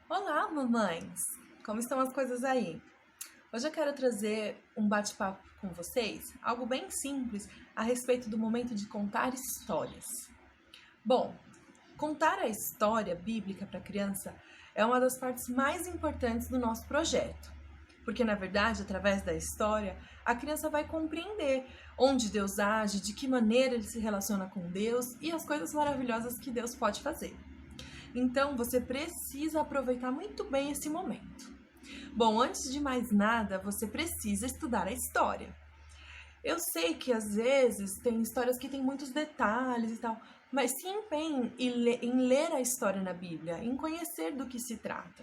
Olá, mamães! Como estão as coisas aí? Hoje eu quero trazer um bate-papo com vocês, algo bem simples a respeito do momento de contar histórias. Bom, contar a história bíblica para a criança é uma das partes mais importantes do nosso projeto, porque na verdade, através da história, a criança vai compreender onde Deus age, de que maneira ele se relaciona com Deus e as coisas maravilhosas que Deus pode fazer. Então, você precisa aproveitar muito bem esse momento. Bom, antes de mais nada, você precisa estudar a história. Eu sei que às vezes tem histórias que têm muitos detalhes e tal, mas se empenhe em ler a história na Bíblia, em conhecer do que se trata.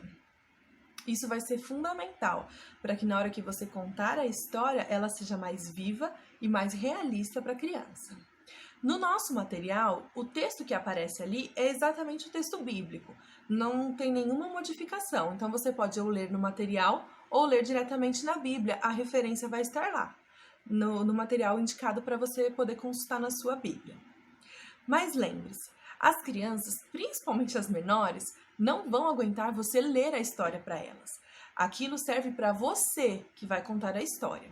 Isso vai ser fundamental para que na hora que você contar a história, ela seja mais viva e mais realista para a criança. No nosso material, o texto que aparece ali é exatamente o texto bíblico, não tem nenhuma modificação. Então você pode ou ler no material ou ler diretamente na Bíblia, a referência vai estar lá, no material indicado para você poder consultar na sua Bíblia. Mas lembre-se, as crianças, principalmente as menores, não vão aguentar você ler a história para elas. Aquilo serve para você que vai contar a história.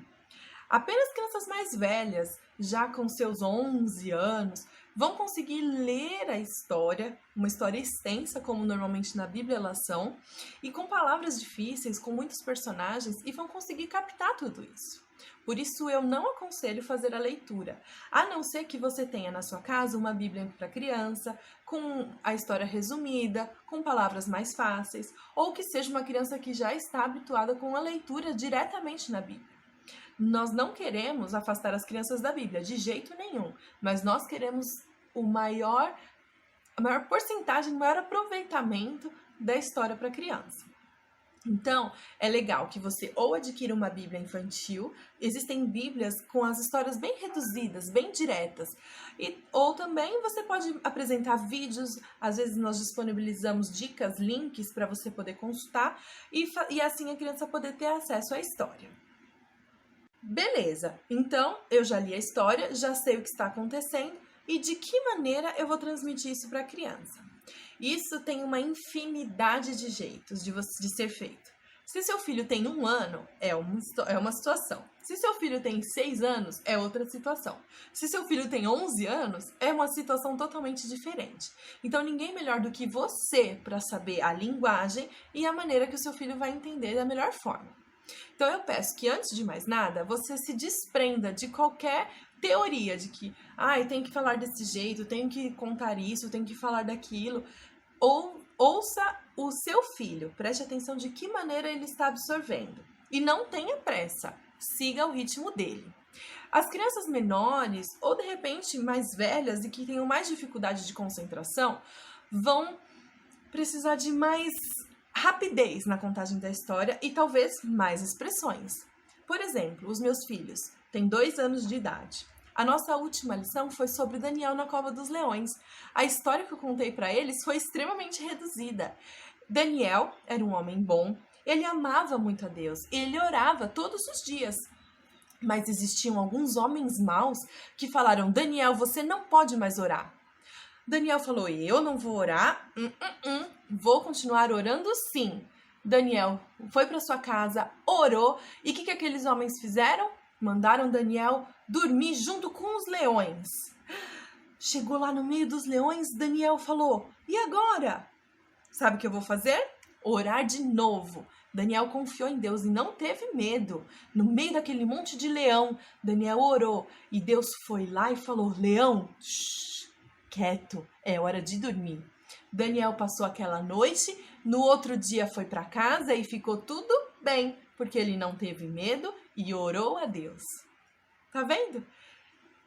Apenas crianças mais velhas, já com seus 11 anos, vão conseguir ler a história, uma história extensa, como normalmente na Bíblia elas são, e com palavras difíceis, com muitos personagens, e vão conseguir captar tudo isso. Por isso, eu não aconselho fazer a leitura, a não ser que você tenha na sua casa uma Bíblia para criança, com a história resumida, com palavras mais fáceis, ou que seja uma criança que já está habituada com a leitura diretamente na Bíblia. Nós não queremos afastar as crianças da Bíblia, de jeito nenhum, mas nós queremos a maior porcentagem, o maior aproveitamento da história para a criança. Então, é legal que você ou adquira uma Bíblia infantil, existem Bíblias com as histórias bem reduzidas, bem diretas, ou também você pode apresentar vídeos, às vezes nós disponibilizamos dicas, links para você poder consultar e assim a criança poder ter acesso à história. Beleza, então eu já li a história, já sei o que está acontecendo e de que maneira eu vou transmitir isso para a criança. Isso tem uma infinidade de jeitos de ser feito. Se seu filho tem 1 ano, é uma situação. Se seu filho tem 6 anos, é outra situação. Se seu filho tem 11 anos, é uma situação totalmente diferente. Então, ninguém melhor do que você para saber a linguagem e a maneira que o seu filho vai entender da melhor forma. Então eu peço que antes de mais nada, você se desprenda de qualquer teoria de que, tem que falar desse jeito, tenho que contar isso, tenho que falar daquilo. Ou ouça o seu filho, preste atenção de que maneira ele está absorvendo. E não tenha pressa, siga o ritmo dele. As crianças menores, ou de repente mais velhas e que tenham mais dificuldade de concentração, vão precisar de mais rapidez na contagem da história e talvez mais expressões. Por exemplo, os meus filhos têm 2 anos de idade. A nossa última lição foi sobre Daniel na Cova dos Leões. A história que eu contei para eles foi extremamente reduzida. Daniel era um homem bom, ele amava muito a Deus, ele orava todos os dias. Mas existiam alguns homens maus que falaram: Daniel, você não pode mais orar. Daniel falou: eu não vou orar, vou continuar orando sim. Daniel foi para sua casa, orou, e o que aqueles homens fizeram? Mandaram Daniel dormir junto com os leões. Chegou lá no meio dos leões, Daniel falou: e agora? Sabe o que eu vou fazer? Orar de novo. Daniel confiou em Deus e não teve medo. No meio daquele monte de leão, Daniel orou e Deus foi lá e falou: leão, quieto, é hora de dormir. Daniel passou aquela noite, no outro dia foi para casa e ficou tudo bem, porque ele não teve medo e orou a Deus. Tá vendo?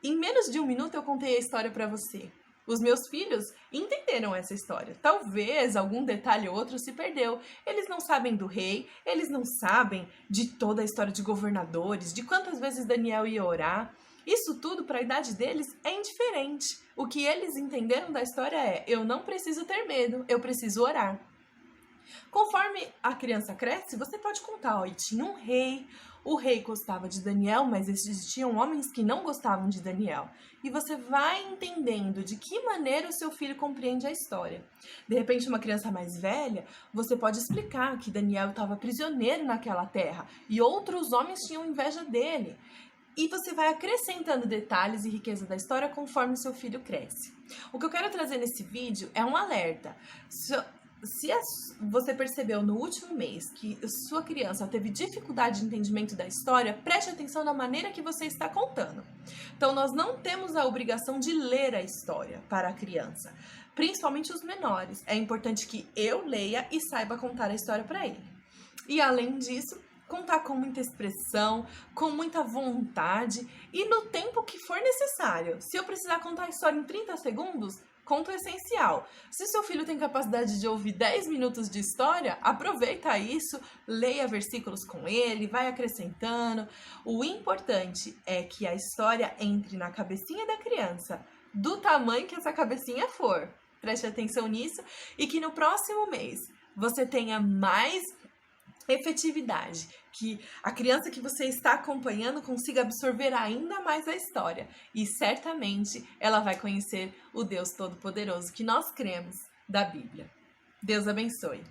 Em menos de 1 minuto eu contei a história para você. Os meus filhos entenderam essa história. Talvez algum detalhe ou outro se perdeu. Eles não sabem do rei, eles não sabem de toda a história de governadores, de quantas vezes Daniel ia orar. Isso tudo para a idade deles é indiferente. O que eles entenderam da história é: eu não preciso ter medo, eu preciso orar. Conforme a criança cresce, você pode contar, e tinha um rei, O rei gostava de Daniel, mas existiam homens que não gostavam de Daniel. E você vai entendendo de que maneira o seu filho compreende a história. De repente, uma criança mais velha, você pode explicar que Daniel estava prisioneiro naquela terra e outros homens tinham inveja dele. E você vai acrescentando detalhes e riqueza da história conforme seu filho cresce. O que eu quero trazer nesse vídeo é um alerta. Se você percebeu no último mês que sua criança teve dificuldade de entendimento da história, preste atenção na maneira que você está contando. Então, nós não temos a obrigação de ler a história para a criança, principalmente os menores. É importante que eu leia e saiba contar a história para ele. E além disso, contar com muita expressão, com muita vontade e no tempo que for necessário. Se eu precisar contar a história em 30 segundos, conto o essencial. Se seu filho tem capacidade de ouvir 10 minutos de história, aproveita isso, leia versículos com ele, vai acrescentando. O importante é que a história entre na cabecinha da criança, do tamanho que essa cabecinha for. Preste atenção nisso e que no próximo mês você tenha mais efetividade, que a criança que você está acompanhando consiga absorver ainda mais a história e certamente ela vai conhecer o Deus Todo-Poderoso que nós cremos da Bíblia. Deus abençoe.